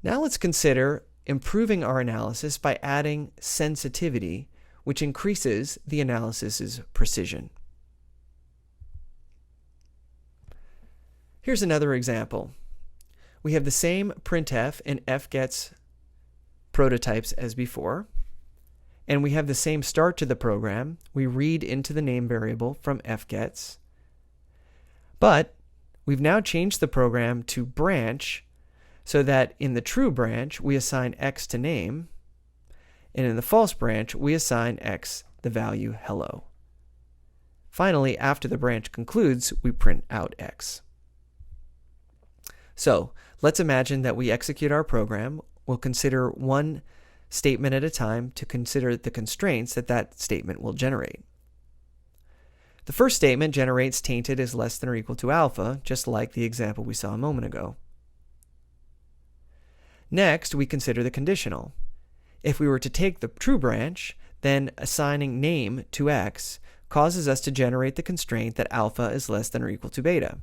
Now let's consider improving our analysis by adding sensitivity, which increases the analysis's precision. Here's another example. We have the same printf and fgets prototypes as before, and we have the same start to the program. We read into the name variable from fgets, but we've now changed the program to branch so that in the true branch we assign x to name, and in the false branch we assign x the value hello. Finally, after the branch concludes, we print out x. So let's imagine that we execute our program. We'll consider one statement at a time to consider the constraints that that statement will generate. The first statement generates tainted is less than or equal to alpha, just like the example we saw a moment ago. Next, we consider the conditional. If we were to take the true branch, then assigning name to x causes us to generate the constraint that alpha is less than or equal to beta.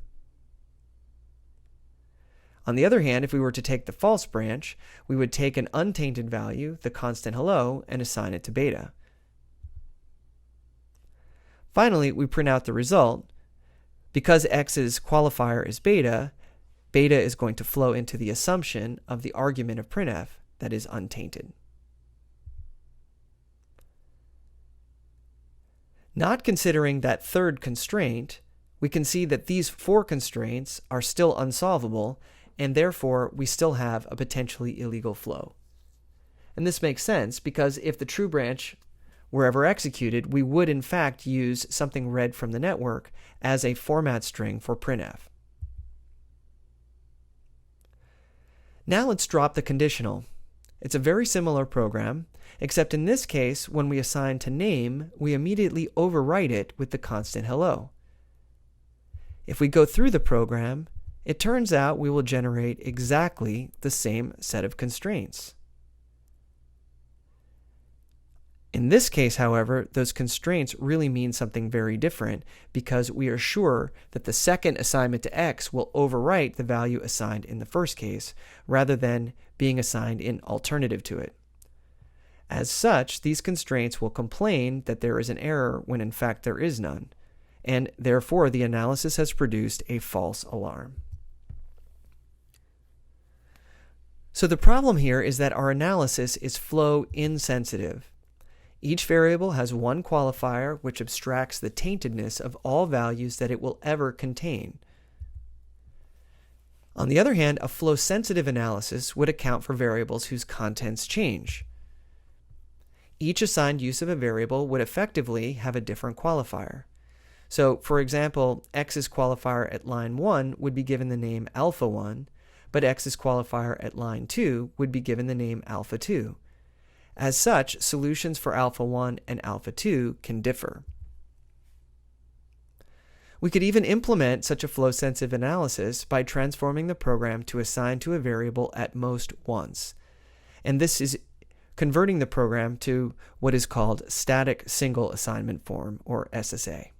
On the other hand, if we were to take the false branch, we would take an untainted value, the constant hello, and assign it to beta. Finally, we print out the result. Because x's qualifier is beta, beta is going to flow into the assumption of the argument of printf that is untainted. Not considering that third constraint, we can see that these four constraints are still unsolvable, and therefore we still have a potentially illegal flow. And this makes sense because if the true branch were ever executed, we would in fact use something read from the network as a format string for printf. Now let's drop the conditional. It's a very similar program, except in this case, when we assign to name, we immediately overwrite it with the constant hello. If we go through the program, it turns out we will generate exactly the same set of constraints. In this case, however, those constraints really mean something very different because we are sure that the second assignment to x will overwrite the value assigned in the first case rather than being assigned in alternative to it. As such, these constraints will complain that there is an error when in fact there is none, and therefore the analysis has produced a false alarm. So the problem here is that our analysis is flow insensitive. Each variable has one qualifier which abstracts the taintedness of all values that it will ever contain. On the other hand, a flow-sensitive analysis would account for variables whose contents change. Each assigned use of a variable would effectively have a different qualifier. So, for example, x's qualifier at line 1 would be given the name alpha1, but x's qualifier at line 2 would be given the name alpha2. As such, solutions for alpha1 and alpha2 can differ. We could even implement such a flow-sensitive analysis by transforming the program to assign to a variable at most once. And this is converting the program to what is called static single assignment form, or SSA.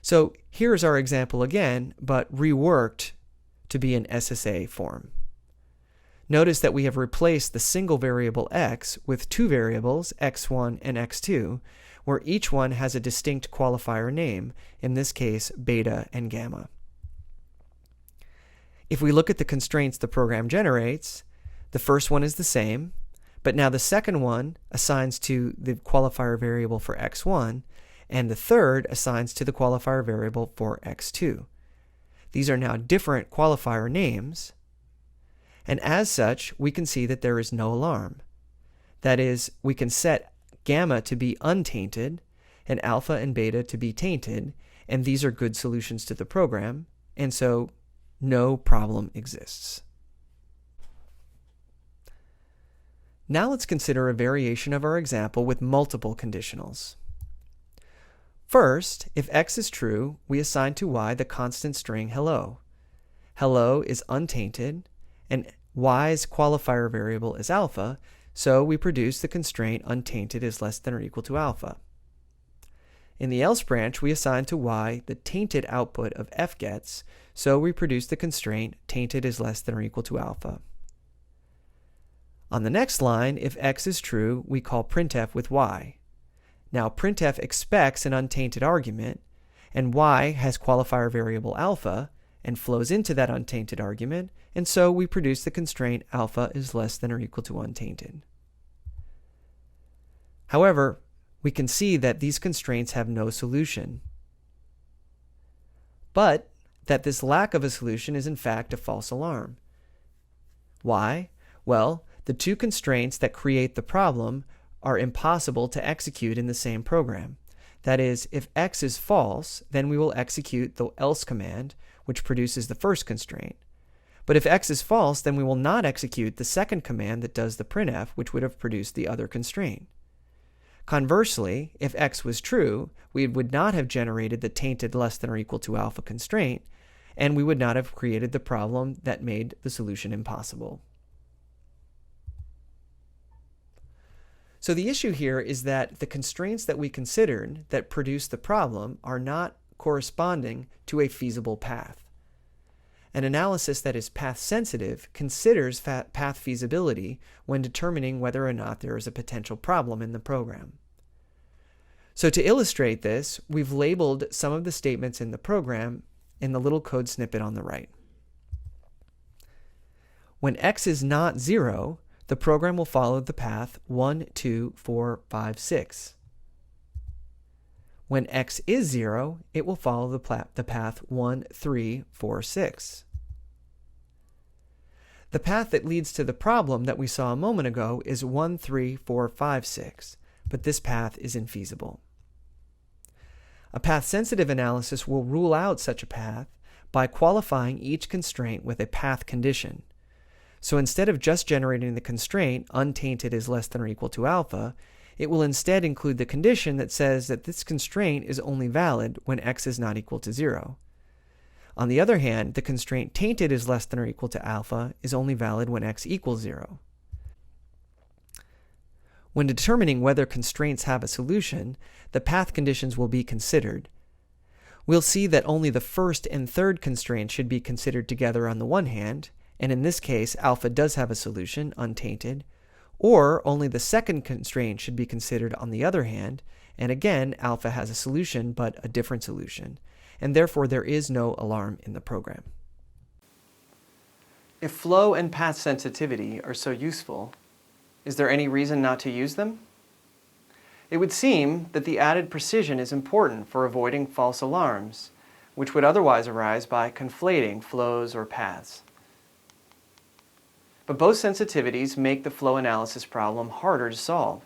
So here's our example again, but reworked to be an SSA form. Notice that we have replaced the single variable x with two variables, x1 and x2, where each one has a distinct qualifier name, in this case beta and gamma. If we look at the constraints the program generates, the first one is the same, but now the second one assigns to the qualifier variable for x1, and the third assigns to the qualifier variable for x2. These are now different qualifier names, and as such, we can see that there is no alarm. That is, we can set gamma to be untainted and alpha and beta to be tainted, and these are good solutions to the program, and so no problem exists. Now let's consider a variation of our example with multiple conditionals. First, if x is true, we assign to y the constant string hello. Hello is untainted, and y's qualifier variable is alpha, so we produce the constraint untainted is less than or equal to alpha. In the else branch, we assign to y the tainted output of f gets, so we produce the constraint tainted is less than or equal to alpha. On the next line, if x is true, we call printf with y. Now printf expects an untainted argument, and y has qualifier variable alpha, and flows into that untainted argument, and so we produce the constraint alpha is less than or equal to untainted. However, we can see that these constraints have no solution, but that this lack of a solution is in fact a false alarm. Why? Well, the two constraints that create the problem are impossible to execute in the same program. That is, if x is false, then we will execute the else command, which produces the first constraint. But if x is false, then we will not execute the second command that does the printf, which would have produced the other constraint. Conversely, if x was true, we would not have generated the tainted less than or equal to alpha constraint, and we would not have created the problem that made the solution impossible. So the issue here is that the constraints that we considered that produce the problem are not corresponding to a feasible path. An analysis that is path-sensitive considers path feasibility when determining whether or not there is a potential problem in the program. So to illustrate this, we've labeled some of the statements in the program in the little code snippet on the right. When x is not 0, the program will follow the path 1, 2, 4, 5, 6. When x is 0, it will follow the path 1, 3, 4, 6. The path that leads to the problem that we saw a moment ago is 1, 3, 4, 5, 6, but this path is infeasible. A path-sensitive analysis will rule out such a path by qualifying each constraint with a path condition. So instead of just generating the constraint, untainted is less than or equal to alpha, it will instead include the condition that says that this constraint is only valid when x is not equal to 0. On the other hand, the constraint tainted is less than or equal to alpha is only valid when x equals 0. When determining whether constraints have a solution, the path conditions will be considered. We'll see that only the first and third constraints should be considered together on the one hand, and in this case alpha does have a solution, untainted, or only the second constraint should be considered on the other hand, and again alpha has a solution but a different solution, and therefore there is no alarm in the program. If flow and path sensitivity are so useful, is there any reason not to use them? It would seem that the added precision is important for avoiding false alarms, which would otherwise arise by conflating flows or paths. But both sensitivities make the flow analysis problem harder to solve.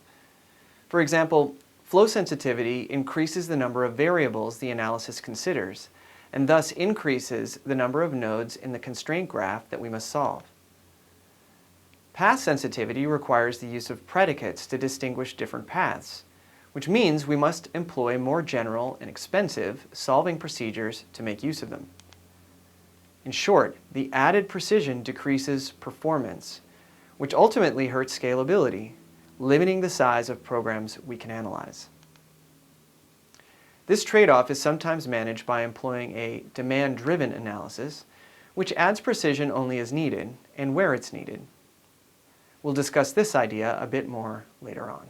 For example, flow sensitivity increases the number of variables the analysis considers, and thus increases the number of nodes in the constraint graph that we must solve. Path sensitivity requires the use of predicates to distinguish different paths, which means we must employ more general and expensive solving procedures to make use of them. In short, the added precision decreases performance, which ultimately hurts scalability, limiting the size of programs we can analyze. This trade-off is sometimes managed by employing a demand-driven analysis, which adds precision only as needed and where it's needed. We'll discuss this idea a bit more later on.